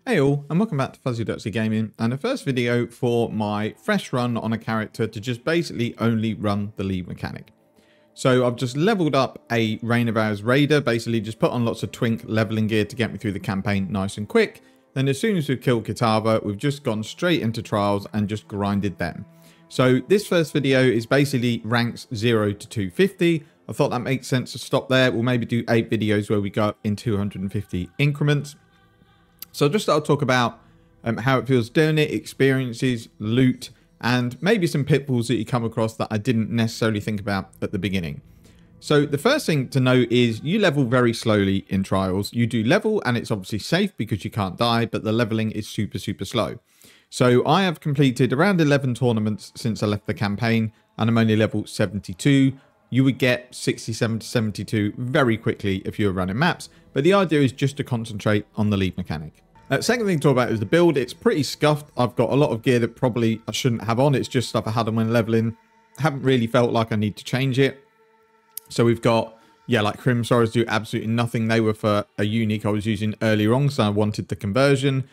Hey all, and welcome back to Fuzzy Gaming, and the first video for my fresh run on a character to just basically only run the lead mechanic. So I've just leveled up a Rain of Hours Raider, basically just put on lots of twink leveling gear to get me through the campaign nice and quick. Then as soon as we've killed Kitava, we've just gone straight into trials and just grinded them. So this first video is basically ranks 0 to 250. I thought that makes sense to stop there. We'll maybe do 8 videos where we go in 250 increments. So just I'll talk about how it feels doing it, experiences, loot, and maybe some pitfalls that you come across that I didn't necessarily think about at the beginning. So the first thing to note is you level very slowly in trials. You do level and it's obviously safe because you can't die, but the leveling is super slow. So I have completed around 11 tournaments since I left the campaign and I'm only level 72. You would get 67 to 72 very quickly if you were running maps, but the idea is just to concentrate on the lead mechanic. Second thing to talk about is the build. It's pretty scuffed. I've got a lot of gear that probably I shouldn't have on. It's just stuff I had on when leveling. Haven't really felt like I need to change it. So we've got, like Crimsaurs do absolutely nothing. They were for a unique I was using earlier on, so I wanted the conversion.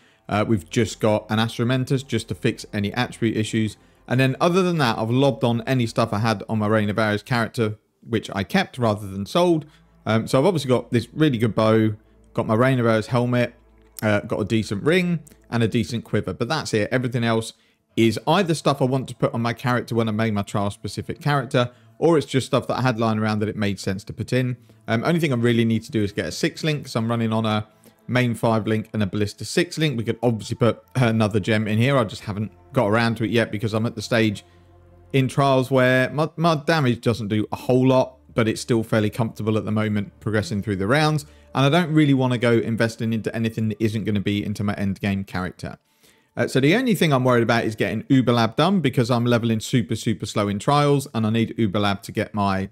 We've just got an Astromentus just to fix any attribute issues. And then other than that, I've lobbed on any stuff I had on my Rain of Hours character, which I kept rather than sold. So I've obviously got this really good bow, got my Rain of Hours helmet, got a decent ring and a decent quiver, but that's it. Everything else is either stuff I want to put on my character when I made my trial specific character, or it's just stuff that I had lying around that it made sense to put in. Only thing I really need to do is get a 6 link, because I'm running on a main 5 link and a ballista 6 link. We could obviously put another gem in here. I just haven't got around to it yet because I'm at the stage in trials where my damage doesn't do a whole lot, but it's still fairly comfortable at the moment progressing through the rounds. And I don't really want to go investing into anything that isn't going to be into my end game character. So the only thing I'm worried about is getting Uber Lab done because I'm leveling super slow in trials and I need Uber Lab to get my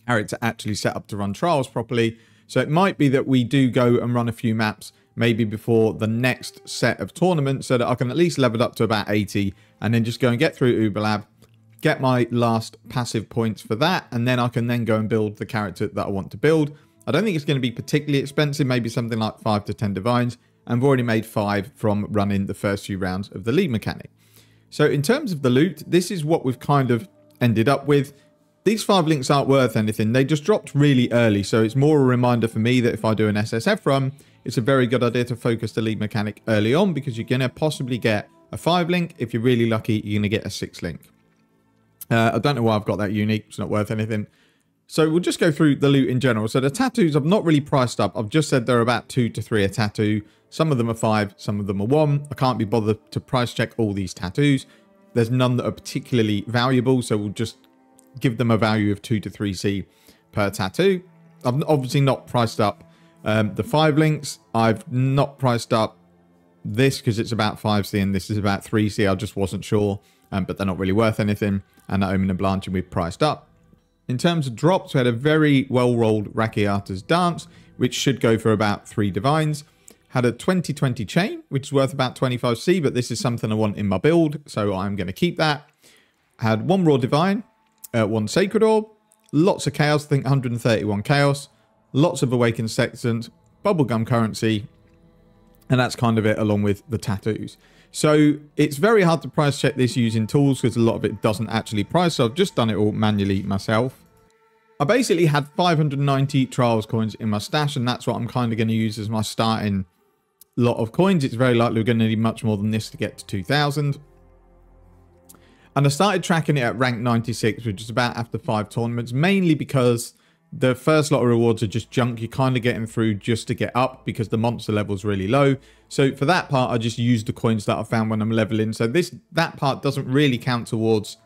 character actually set up to run trials properly. So it might be that we do go and run a few maps maybe before the next set of tournaments so that I can at least level it up to about 80 and then just go and get through Uber Lab, get my last passive points for that, and then I can then go and build the character that I want to build. I don't think it's going to be particularly expensive, maybe something like 5 to 10 divines. I've already made 5 from running the first few rounds of the lead mechanic. So in terms of the loot, this is what we've kind of ended up with. These 5 links aren't worth anything. They just dropped really early. So it's more a reminder for me that if I do an SSF run, it's a very good idea to focus the lead mechanic early on because you're going to possibly get a 5 link. If you're really lucky, you're going to get a 6 link. I don't know why I've got that unique. It's not worth anything. So we'll just go through the loot in general. So the tattoos I've not really priced up. I've just said they're about 2 to 3 a tattoo. Some of them are 5, some of them are 1. I can't be bothered to price check all these tattoos. There's none that are particularly valuable, so we'll just give them a value of 2 to 3C per tattoo. I've obviously not priced up the 5 links. I've not priced up this because it's about 5C and this is about 3C. I just wasn't sure, but they're not really worth anything. And that Omen and Blanching we've priced up. In terms of drops, we had a very well-rolled Rakiata's Dance, which should go for about 3 divines. Had a 2020 chain, which is worth about 25C, but this is something I want in my build, so I'm going to keep that. Had 1 raw divine, 1 sacred orb, lots of chaos, I think 131 chaos, lots of awakened sextant, bubblegum currency, and that's kind of it along with the tattoos. So it's very hard to price check this using tools because a lot of it doesn't actually price. So I've just done it all manually myself. I basically had 590 trials coins in my stash, and that's what I'm kind of going to use as my starting lot of coins. It's very likely we're going to need much more than this to get to 2,000. And I started tracking it at rank 96, which is about after 5 tournaments, mainly because the first lot of rewards are just junk. You're kind of getting through just to get up because the monster level is really low. So for that part, I just use the coins that I found when I'm leveling. So that part doesn't really count towards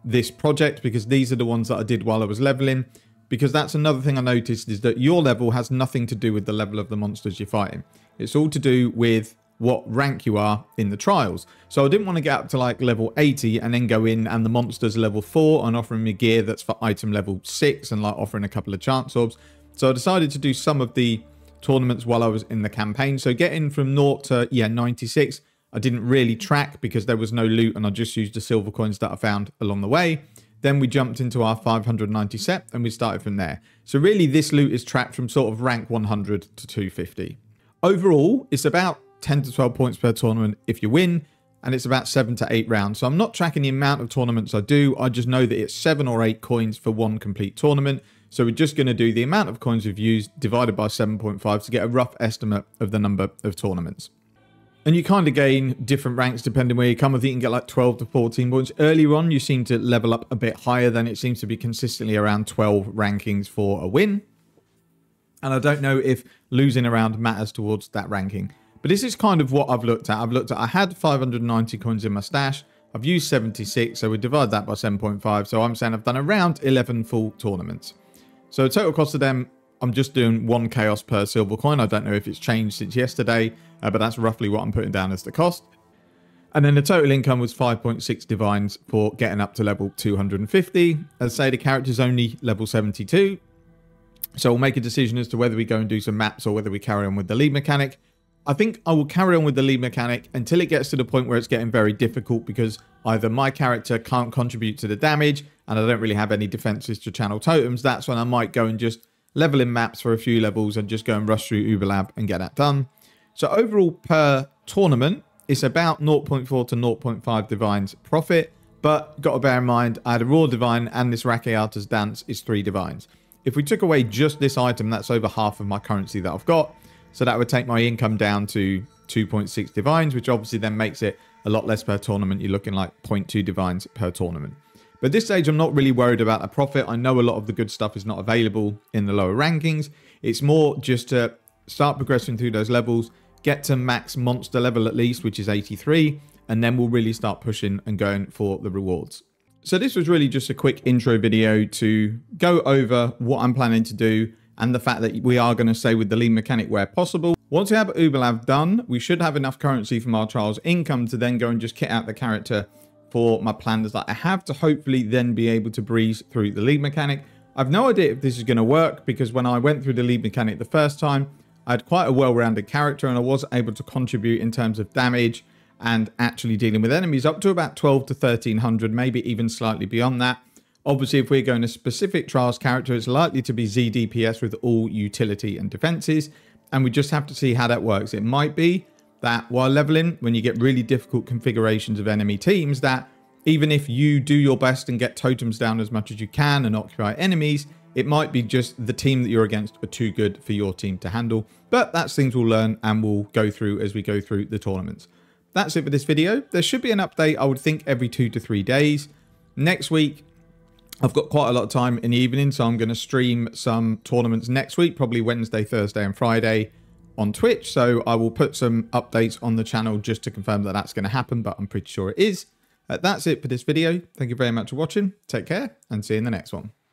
this project because these are the ones that I did while I was leveling. Because that's another thing I noticed is that your level has nothing to do with the level of the monsters you're fighting. It's all to do with what rank you are in the trials. So I didn't want to get up to like level 80 and then go in and the monster's level 4 and offering me gear that's for item level 6 and like offering a couple of chance orbs. So I decided to do some of the tournaments while I was in the campaign. So getting from 0 to 96, I didn't really track because there was no loot and I just used the silver coins that I found along the way. Then we jumped into our 590 set and we started from there. So really this loot is tracked from sort of rank 100 to 250. Overall, it's about 10 to 12 points per tournament if you win, and it's about 7 to 8 rounds. So I'm not tracking the amount of tournaments I do. I just know that it's 7 or 8 coins for one complete tournament. So we're just going to do the amount of coins we've used divided by 7.5 to get a rough estimate of the number of tournaments. And you kind of gain different ranks depending where you come. I think you can get like 12 to 14 points. Earlier on, you seem to level up a bit higher. Then it seems to be consistently around 12 rankings for a win. And I don't know if losing a round matters towards that ranking. But this is kind of what I've looked at. I had 590 coins in my stash. I've used 76, so we divide that by 7.5. So I'm saying I've done around 11 full tournaments. So total cost of them, I'm just doing 1 chaos per silver coin. I don't know if it's changed since yesterday, but that's roughly what I'm putting down as the cost. And then the total income was 5.6 divines for getting up to level 250. As I say, the character's only level 72. So we'll make a decision as to whether we go and do some maps or whether we carry on with the lead mechanic. I think I will carry on with the lead mechanic until it gets to the point where it's getting very difficult, because either my character can't contribute to the damage and I don't really have any defenses to channel totems. That's when I might go and just level in maps for a few levels and just go and rush through Uber Lab and get that done. So overall per tournament, it's about 0.4 to 0.5 divines profit. But got to bear in mind, I had a raw divine and this Rakeata's Dance is 3 divines. If we took away just this item, that's over half of my currency that I've got. So that would take my income down to 2.6 divines, which obviously then makes it a lot less per tournament. You're looking like 0.2 divines per tournament. But at this stage, I'm not really worried about a profit. I know a lot of the good stuff is not available in the lower rankings. It's more just to start progressing through those levels, get to max monster level at least, which is 83, and then we'll really start pushing and going for the rewards. So this was really just a quick intro video to go over what I'm planning to do and the fact that we are going to stay with the lead mechanic where possible. Once we have Uber Lab done, we should have enough currency from our trials income to then go and just kit out the character for my plans that I have to hopefully then be able to breeze through the lead mechanic. I've no idea if this is going to work, because when I went through the lead mechanic the first time, I had quite a well-rounded character and I was able to contribute in terms of damage and actually dealing with enemies up to about 12 to 1300, maybe even slightly beyond that. Obviously, if we're going a specific trials character, it's likely to be ZDPS with all utility and defenses, and we just have to see how that works. It might be that while leveling, when you get really difficult configurations of enemy teams, that even if you do your best and get totems down as much as you can and occupy enemies, it might be just the team that you're against are too good for your team to handle. But that's things we'll learn and we'll go through as we go through the tournaments. That's it for this video. There should be an update, I would think, every 2 to 3 days. Next week, I've got quite a lot of time in the evening, so I'm going to stream some tournaments next week, probably Wednesday, Thursday and Friday on Twitch. So I will put some updates on the channel just to confirm that that's going to happen, but I'm pretty sure it is. That's it for this video. Thank you very much for watching. Take care and see you in the next one.